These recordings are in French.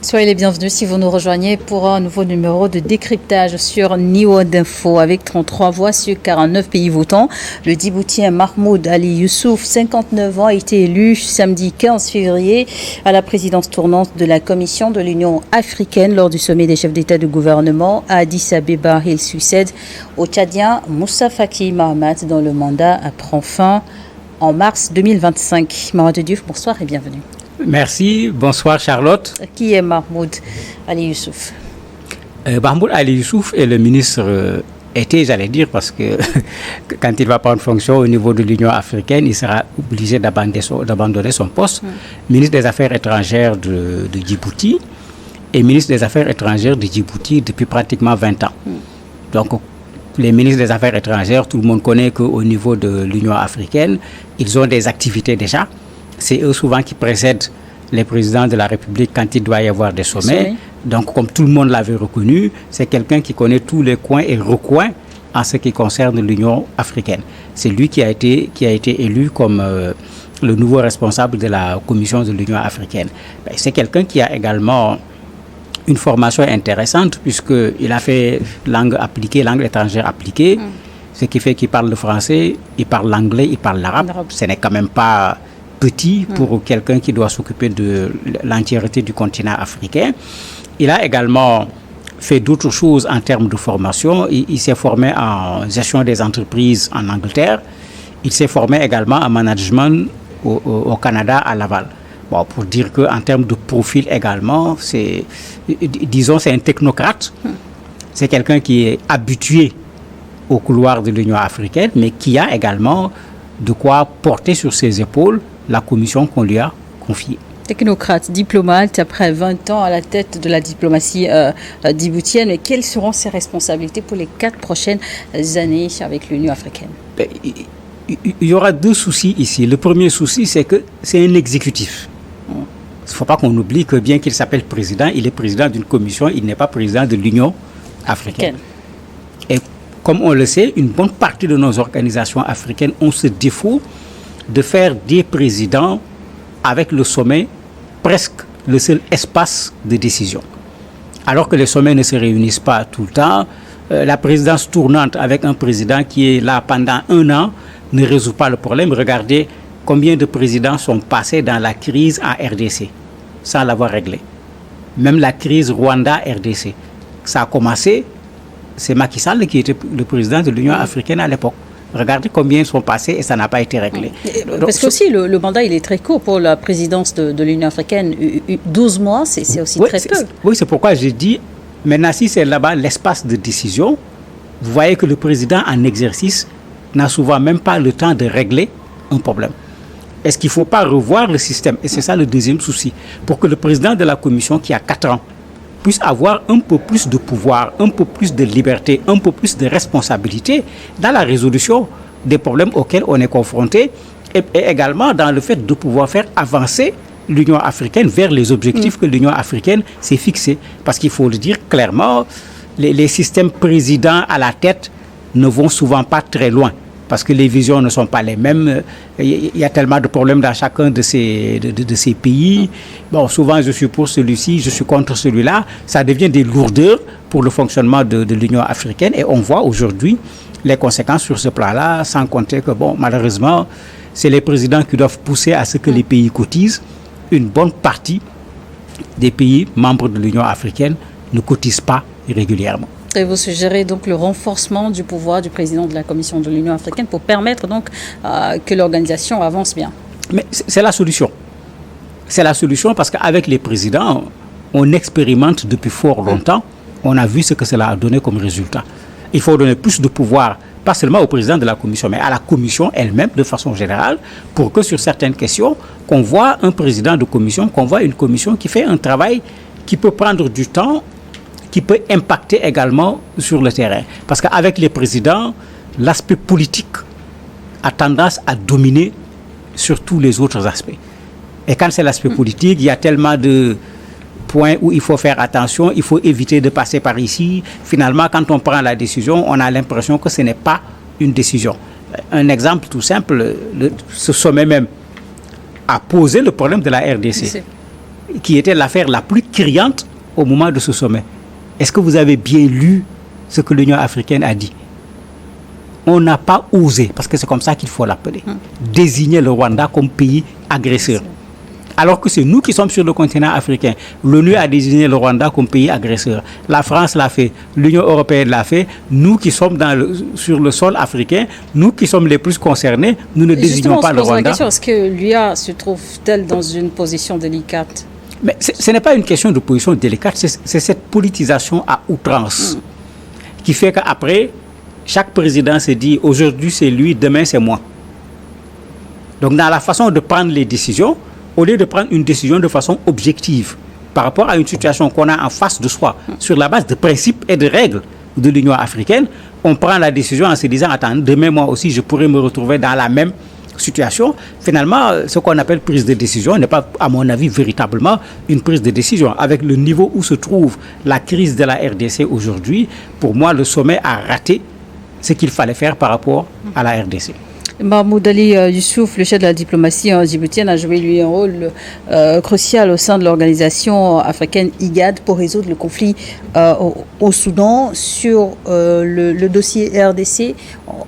Soyez les bienvenus si vous nous rejoignez pour un nouveau numéro de décryptage sur Niwod Info avec 33 voix sur 49 pays votants. Le Djiboutien Mahmoud Ali Youssouf, 59 ans, a été élu samedi 15 février à la présidence tournante de la Commission de l'Union africaine lors du sommet des chefs d'État de gouvernement à Addis Abeba. Il succède au Tchadien Moussa Faki Mahamat dont le mandat prend fin en mars 2025. Mahamat Diouf, bonsoir et bienvenue. Merci, bonsoir Charlotte. Qui est Mahmoud Ali Youssouf? Mahmoud Ali Youssouf est le ministre j'allais dire, parce que quand il va prendre fonction au niveau de l'Union africaine, il sera obligé d'abandonner son poste. Ministre des Affaires étrangères de Djibouti et ministre des Affaires étrangères de Djibouti depuis pratiquement 20 ans. Donc, les ministres des Affaires étrangères, tout le monde connaît qu'au niveau de l'Union africaine, ils ont des activités déjà. C'est eux souvent qui précèdent les présidents de la République quand il doit y avoir des sommets. Donc, comme tout le monde l'avait reconnu, c'est quelqu'un qui connaît tous les coins et recoins en ce qui concerne l'Union africaine. C'est lui qui a été élu comme le nouveau responsable de la Commission de l'Union africaine. C'est quelqu'un qui a également une formation intéressante puisqu'il a fait langue étrangère appliquée, ce qui fait qu'il parle le français, il parle l'anglais, il parle l'arabe. Ce n'est quand même pas petit pour quelqu'un qui doit s'occuper de l'entièreté du continent africain. Il a également fait d'autres choses en termes de formation. Il s'est formé en gestion des entreprises en Angleterre. Il s'est formé également en management au Canada, à Laval. Bon, pour dire qu'en termes de profil également, c'est un technocrate. C'est quelqu'un qui est habitué au couloir de l'Union africaine, mais qui a également de quoi porter sur ses épaules la commission qu'on lui a confiée. Technocrate, diplomate, après 20 ans à la tête de la diplomatie djiboutienne, mais quelles seront ses responsabilités pour les 4 prochaines années avec l'Union africaine? Il y aura 2 soucis ici. Le premier souci, c'est que c'est un exécutif. Il ne faut pas qu'on oublie que bien qu'il s'appelle président, il est président d'une commission, il n'est pas président de l'Union africaine. Et comme on le sait, une bonne partie de nos organisations africaines ont ce défaut de faire des présidents avec le sommet presque le seul espace de décision. Alors que les sommets ne se réunissent pas tout le temps, la présidence tournante avec un président qui est là pendant 1 an ne résout pas le problème. Regardez combien de présidents sont passés dans la crise en RDC sans l'avoir réglé. Même la crise Rwanda-RDC. Ça a commencé, c'est Macky Sall qui était le président de l'Union africaine à l'époque. Regardez combien ils sont passés et ça n'a pas été réglé. Parce que aussi, le mandat, il est très court pour la présidence de l'Union africaine. 12 mois, c'est aussi très peu. Oui, c'est pourquoi j'ai dit, maintenant, si c'est là-bas l'espace de décision, vous voyez que le président en exercice n'a souvent même pas le temps de régler un problème. Est-ce qu'il ne faut pas revoir le système? Et c'est ça le deuxième souci. Pour que le président de la commission, qui a 4 ans, puisse avoir un peu plus de pouvoir, un peu plus de liberté, un peu plus de responsabilité dans la résolution des problèmes auxquels on est confronté et également dans le fait de pouvoir faire avancer l'Union africaine vers les objectifs que l'Union africaine s'est fixés. Parce qu'il faut le dire clairement, les systèmes présidents à la tête ne vont souvent pas très loin. Parce que les visions ne sont pas les mêmes. Il y a tellement de problèmes dans chacun de ces pays. Bon, souvent, je suis pour celui-ci, je suis contre celui-là. Ça devient des lourdeurs pour le fonctionnement de l'Union africaine. Et on voit aujourd'hui les conséquences sur ce plan-là, sans compter que, bon, malheureusement, c'est les présidents qui doivent pousser à ce que les pays cotisent. Une bonne partie des pays membres de l'Union africaine ne cotisent pas régulièrement. Et vous suggérez donc le renforcement du pouvoir du président de la Commission de l'Union africaine pour permettre donc que l'organisation avance bien. Mais c'est la solution. C'est la solution parce qu'avec les présidents, on expérimente depuis fort longtemps. On a vu ce que cela a donné comme résultat. Il faut donner plus de pouvoir, pas seulement au président de la Commission, mais à la Commission elle-même de façon générale, pour que sur certaines questions, qu'on voit un président de commission, qu'on voit une commission qui fait un travail qui peut prendre du temps, qui peut impacter également sur le terrain. Parce qu'avec les présidents, l'aspect politique a tendance à dominer sur tous les autres aspects. Et quand c'est l'aspect politique, il y a tellement de points où il faut faire attention, il faut éviter de passer par ici. Finalement, quand on prend la décision, on a l'impression que ce n'est pas une décision. Un exemple tout simple, ce sommet même a posé le problème de la RDC. qui était l'affaire la plus criante au moment de ce sommet. Est-ce que vous avez bien lu ce que l'Union africaine a dit? On n'a pas osé, parce que c'est comme ça qu'il faut l'appeler, désigner le Rwanda comme pays agresseur. Alors que c'est nous qui sommes sur le continent africain. L'ONU a désigné le Rwanda comme pays agresseur. La France l'a fait, l'Union européenne l'a fait. Nous qui sommes sur le sol africain, nous qui sommes les plus concernés, nous ne désignons pas le Rwanda. Est-ce que l'UA se trouve-t-elle dans une position délicate? Mais ce n'est pas une question de position délicate, c'est cette politisation à outrance qui fait qu'après, chaque président se dit aujourd'hui c'est lui, demain c'est moi. Donc dans la façon de prendre les décisions, au lieu de prendre une décision de façon objective par rapport à une situation qu'on a en face de soi, sur la base de principes et de règles de l'Union africaine, on prend la décision en se disant attends, demain moi aussi je pourrais me retrouver dans la même situation. Finalement, ce qu'on appelle prise de décision n'est pas, à mon avis, véritablement une prise de décision. Avec le niveau où se trouve la crise de la RDC aujourd'hui, pour moi, le sommet a raté ce qu'il fallait faire par rapport à la RDC. Mahmoud Ali Youssouf, le chef de la diplomatie djiboutienne, a joué lui un rôle crucial au sein de l'organisation africaine IGAD pour résoudre le conflit au Soudan. Sur le dossier RDC,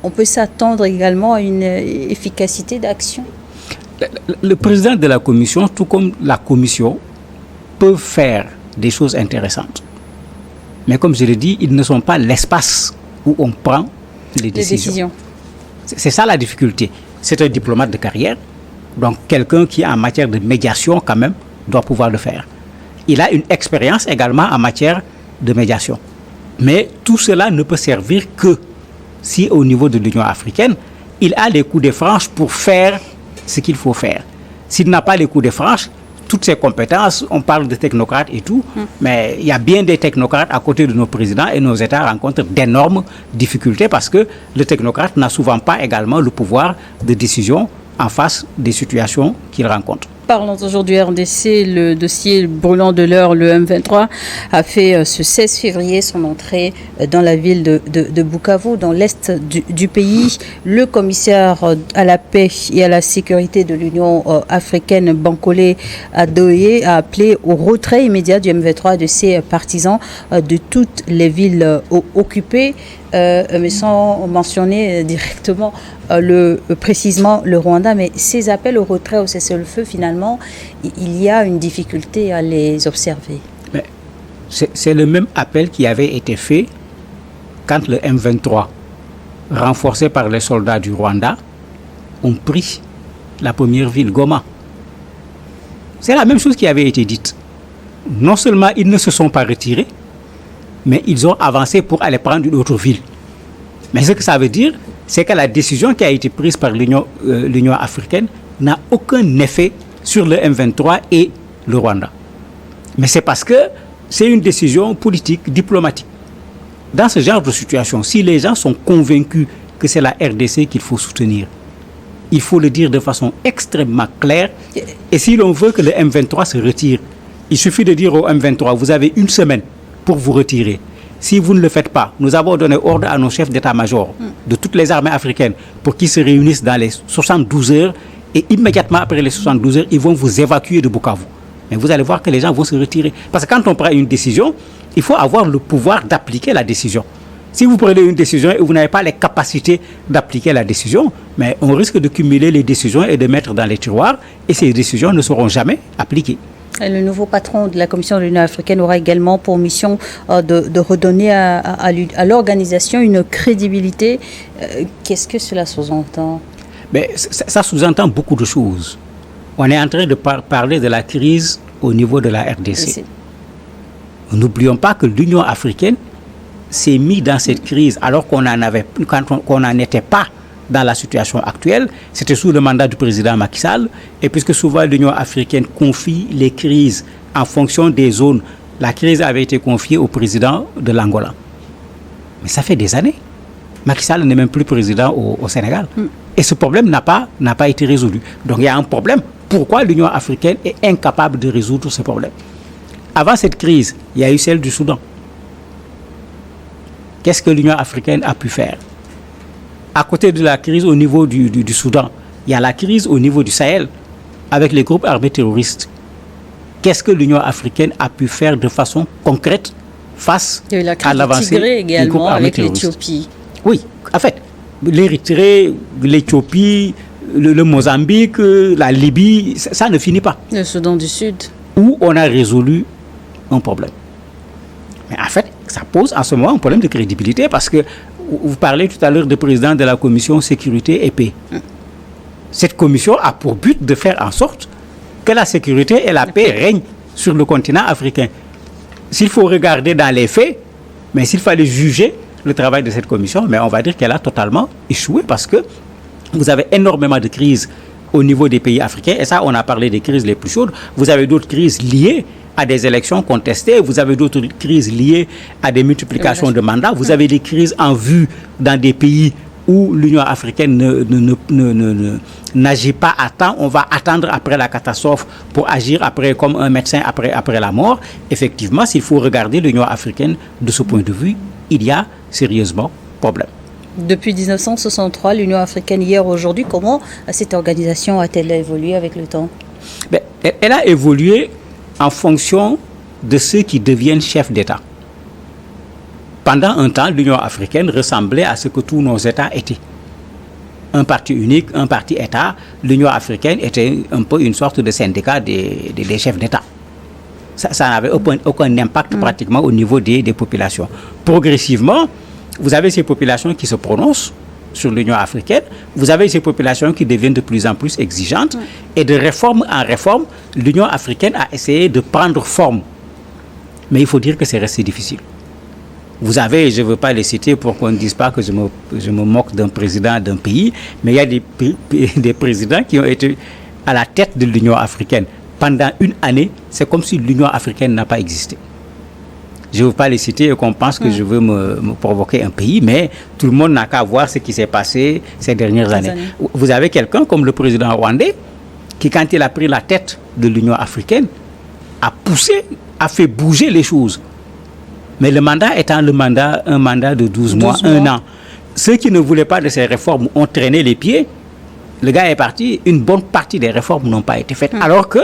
on peut s'attendre également à une efficacité d'action. Le président de la commission, tout comme la commission, peuvent faire des choses intéressantes. Mais comme je l'ai dit, ils ne sont pas l'espace où on prend les décisions. C'est ça la difficulté. C'est un diplomate de carrière, donc quelqu'un qui en matière de médiation quand même doit pouvoir le faire. Il a une expérience également en matière de médiation. Mais tout cela ne peut servir que si au niveau de l'Union africaine, il a les coups de franche pour faire ce qu'il faut faire. S'il n'a pas les coups de franche, toutes ses compétences, on parle de technocrates et tout, mais il y a bien des technocrates à côté de nos présidents et nos États rencontrent d'énormes difficultés parce que le technocrate n'a souvent pas également le pouvoir de décision en face des situations qu'il rencontre. Parlons aujourd'hui du RDC. Le dossier brûlant de l'heure, le M23, a fait ce 16 février son entrée dans la ville de Bukavu, dans l'est du pays. Le commissaire à la paix et à la sécurité de l'Union africaine, Bankole Adoye, a appelé au retrait immédiat du M23 et de ses partisans de toutes les villes occupées. Mais sans mentionner directement précisément le Rwanda. Mais ces appels au retrait, au cessez-le-feu, finalement, il y a une difficulté à les observer. Mais c'est le même appel qui avait été fait quand le M23, renforcé par les soldats du Rwanda, ont pris la première ville, Goma. C'est la même chose qui avait été dite. Non seulement ils ne se sont pas retirés, mais ils ont avancé pour aller prendre une autre ville. Mais ce que ça veut dire, c'est que la décision qui a été prise par l'Union africaine n'a aucun effet sur le M23 et le Rwanda. Mais c'est parce que c'est une décision politique, diplomatique. Dans ce genre de situation, si les gens sont convaincus que c'est la RDC qu'il faut soutenir, il faut le dire de façon extrêmement claire. Et si l'on veut que le M23 se retire, il suffit de dire au M23, vous avez une semaine pour vous retirer. Si vous ne le faites pas, nous avons donné ordre à nos chefs d'état-major de toutes les armées africaines pour qu'ils se réunissent dans les 72 heures et immédiatement après les 72 heures, ils vont vous évacuer de Bukavu. Mais vous allez voir que les gens vont se retirer. Parce que quand on prend une décision, il faut avoir le pouvoir d'appliquer la décision. Si vous prenez une décision et vous n'avez pas les capacités d'appliquer la décision, mais on risque de cumuler les décisions et de mettre dans les tiroirs et ces décisions ne seront jamais appliquées. Le nouveau patron de la Commission de l'Union africaine aura également pour mission de redonner à l'organisation une crédibilité. Qu'est-ce que cela sous-entend? Ça sous-entend beaucoup de choses. On est en train de parler de la crise au niveau de la RDC. N'oublions pas que l'Union africaine s'est mise dans cette crise alors qu'on n'en était pas dans la situation actuelle. C'était sous le mandat du président Macky Sall. Et puisque souvent l'Union africaine confie les crises en fonction des zones, la crise avait été confiée au président de l'Angola. Mais ça fait des années. Macky Sall n'est même plus président au Sénégal. Et ce problème n'a pas été résolu. Donc il y a un problème. Pourquoi l'Union africaine est incapable de résoudre ce problème? Avant cette crise, il y a eu celle du Soudan. Qu'est-ce que l'Union africaine a pu faire? À côté de la crise au niveau du Soudan, il y a la crise au niveau du Sahel, avec les groupes armés terroristes. qu'est-ce que l'Union africaine a pu faire de façon concrète face à l'avancée du groupe armé terroriste. L'Éthiopie. Oui, en fait, l'Érythrée, l'Éthiopie, le Mozambique, la Libye, ça ne finit pas. Le Soudan du Sud. Où on a résolu un problème. Mais en fait, ça pose en ce moment un problème de crédibilité parce que vous parlez tout à l'heure du président de la commission sécurité et paix. Cette commission a pour but de faire en sorte que la sécurité et la paix règnent sur le continent africain. S'il faut regarder dans les faits, mais s'il fallait juger le travail de cette commission, mais on va dire qu'elle a totalement échoué parce que vous avez énormément de crises au niveau des pays africains, et ça, on a parlé des crises les plus chaudes. Vous avez d'autres crises liées à des élections contestées, vous avez d'autres crises liées à des multiplications de mandats, vous avez des crises en vue dans des pays où l'Union africaine n'agit pas à temps. On va attendre après la catastrophe pour agir après comme un médecin après la mort. Effectivement, s'il faut regarder l'Union africaine de ce point de vue, il y a sérieusement problème. Depuis 1963, l'Union africaine, hier, aujourd'hui, comment cette organisation a-t-elle évolué avec le temps? Elle a évolué en fonction de ceux qui deviennent chefs d'État. Pendant un temps, l'Union africaine ressemblait à ce que tous nos États étaient. Un parti unique, un parti État. L'Union africaine était un peu une sorte de syndicat des chefs d'État. Ça n'avait aucun impact pratiquement au niveau des populations. Progressivement, vous avez ces populations qui se prononcent sur l'Union africaine, vous avez ces populations qui deviennent de plus en plus exigeantes, et de réforme en réforme, l'Union africaine a essayé de prendre forme. Mais il faut dire que c'est resté difficile. Vous avez, je ne veux pas les citer pour qu'on ne dise pas que je me moque d'un président d'un pays, mais il y a des présidents qui ont été à la tête de l'Union africaine. Pendant une année, c'est comme si l'Union africaine n'a pas existé. Je ne veux pas les citer et qu'on pense que je veux me provoquer un pays, mais tout le monde n'a qu'à voir ce qui s'est passé ces dernières années. Vous avez quelqu'un comme le président rwandais qui, quand il a pris la tête de l'Union africaine, a poussé, a fait bouger les choses. Mais le mandat étant un mandat de 12 mois, 1 an. Ceux qui ne voulaient pas de ces réformes ont traîné les pieds. Le gars est parti, une bonne partie des réformes n'ont pas été faites. Alors que,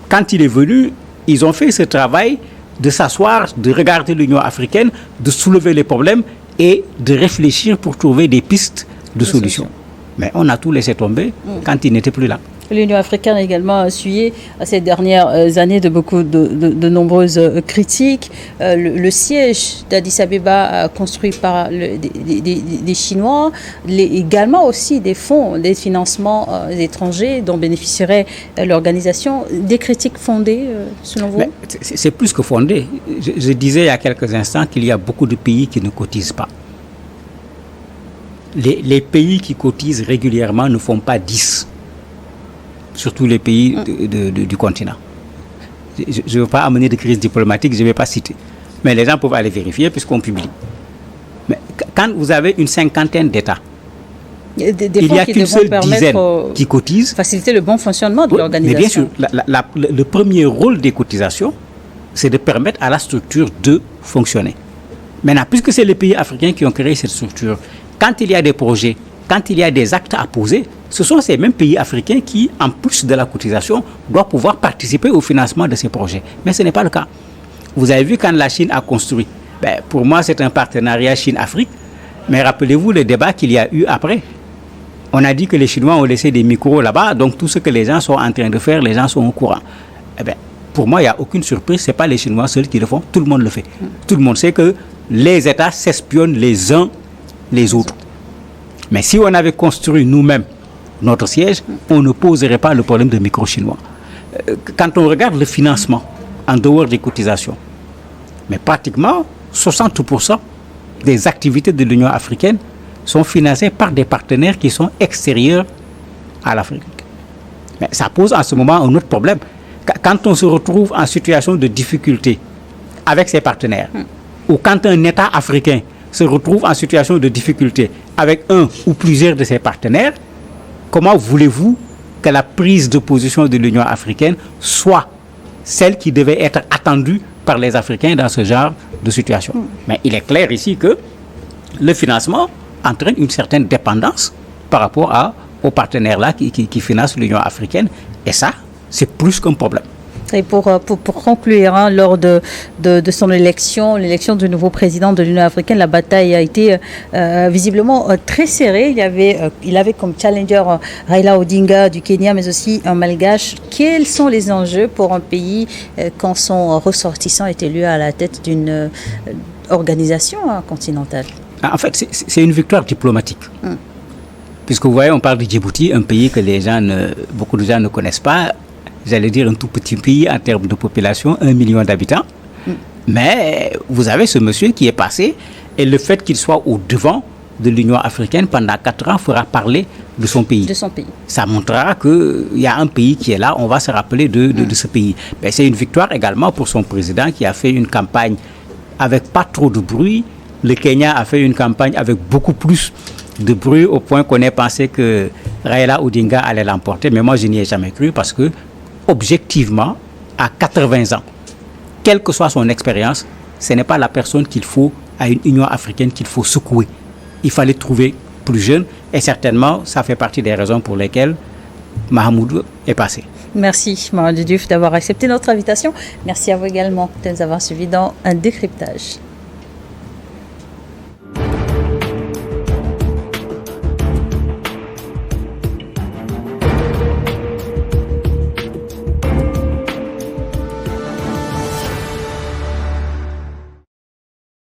quand il est venu, ils ont fait ce travail de s'asseoir, de regarder l'Union africaine, de soulever les problèmes et de réfléchir pour trouver des pistes de solutions. Mais on a tout laissé tomber quand il n'était plus là. L'Union africaine a également essuyé ces dernières années de nombreuses critiques. Le siège d'Addis Abeba construit par des Chinois, également aussi des fonds, des financements étrangers dont bénéficierait l'organisation. Des critiques fondées, selon vous? C'est plus que fondé. Je disais il y a quelques instants qu'il y a beaucoup de pays qui ne cotisent pas. Les pays qui cotisent régulièrement ne font pas 10. Surtout les pays du continent. Je ne veux pas amener de crise diplomatique, je ne vais pas citer. Mais les gens peuvent aller vérifier puisqu'on publie. Mais quand vous avez une cinquantaine d'États, il n'y a qu'une seule dizaine qui cotisent. Faciliter le bon fonctionnement de l'organisation. Mais bien sûr, le premier rôle des cotisations, c'est de permettre à la structure de fonctionner. Maintenant, puisque c'est les pays africains qui ont créé cette structure, quand il y a des projets, quand il y a des actes à poser, ce sont ces mêmes pays africains qui, en plus de la cotisation, doivent pouvoir participer au financement de ces projets. Mais ce n'est pas le cas. Vous avez vu quand la Chine a construit. Pour moi, c'est un partenariat Chine-Afrique. Mais rappelez-vous le débat qu'il y a eu après. On a dit que les Chinois ont laissé des micros là-bas, donc tout ce que les gens sont en train de faire, les gens sont au courant. Pour moi, il n'y a aucune surprise. Ce n'est pas les Chinois seuls qui le font. Tout le monde le fait. Tout le monde sait que les États s'espionnent les uns les autres. Mais si on avait construit nous-mêmes notre siège, on ne poserait pas le problème de micro-chinois. Quand on regarde le financement en dehors des cotisations, mais pratiquement 60% des activités de l'Union africaine sont financées par des partenaires qui sont extérieurs à l'Afrique. Mais ça pose en ce moment un autre problème. Quand on se retrouve en situation de difficulté avec ses partenaires, ou quand un État africain se retrouve en situation de difficulté avec un ou plusieurs de ses partenaires, comment voulez-vous que la prise de position de l'Union africaine soit celle qui devait être attendue par les Africains dans ce genre de situation? Mais il est clair ici que le financement entraîne une certaine dépendance par rapport aux partenaires-là qui financent l'Union africaine. Et ça, c'est plus qu'un problème. Et pour conclure, hein, lors de son l'élection du nouveau président de l'Union africaine, la bataille a été visiblement très serrée. Il avait comme challenger Raila Odinga du Kenya, mais aussi un malgache. Quels sont les enjeux pour un pays quand son ressortissant est élu à la tête d'une organisation continentale? En fait, c'est une victoire diplomatique. Puisque vous voyez, on parle de Djibouti, un pays que beaucoup de gens ne connaissent pas. J'allais dire un tout petit pays en termes de population, 1 million d'habitants. Mais vous avez ce monsieur qui est passé, et le fait qu'il soit au devant de l'Union africaine pendant 4 ans fera parler de son pays. Ça montrera qu'il y a un pays qui est là, on va se rappeler de ce pays. Mais c'est une victoire également pour son président qui a fait une campagne avec pas trop de bruit. Le Kenya a fait une campagne avec beaucoup plus de bruit au point qu'on ait pensé que Raila Odinga allait l'emporter. Mais moi, je n'y ai jamais cru parce que objectivement, à 80 ans, quelle que soit son expérience, ce n'est pas la personne qu'il faut, à une Union africaine, qu'il faut secouer. Il fallait trouver plus jeune et certainement, ça fait partie des raisons pour lesquelles Mahamudu est passé. Merci, Mahamudu Diouf, d'avoir accepté notre invitation. Merci à vous également de nous avoir suivis dans un décryptage.